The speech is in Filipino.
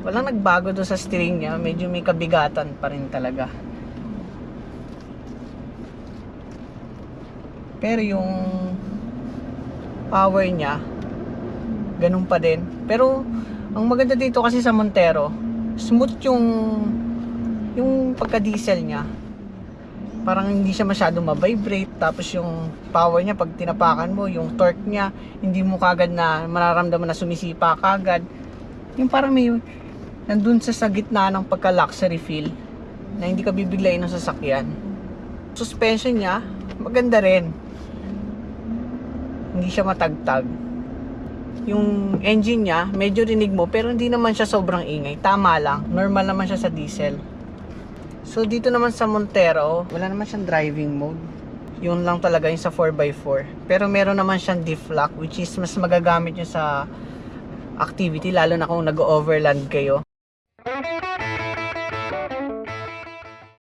Walang nagbago doon sa steering niya. Medyo may kabigatan pa rin talaga. Pero yung power niya, ganun pa din. Pero ang maganda dito kasi sa Montero, smooth yung pagka-diesel niya. Parang hindi siya masyadong ma-vibrate. Tapos yung power niya, pag tinapakan mo, yung torque niya, hindi mo kagad na mararamdaman na sumisipa kagad. Yung parang may nandun sa gitna ng pagka-luxury feel na hindi ka bibiglayin ng sasakyan. Suspension niya, maganda rin. Hindi siya matagtag. Yung engine niya, medyo rinig mo, pero hindi naman siya sobrang ingay. Tama lang. Normal naman siya sa diesel. So, dito naman sa Montero, wala naman siyang driving mode. Yun lang talaga yung sa 4x4. Pero meron naman siyang diff lock, which is mas magagamit nyo sa activity, lalo na kung nag-overland kayo.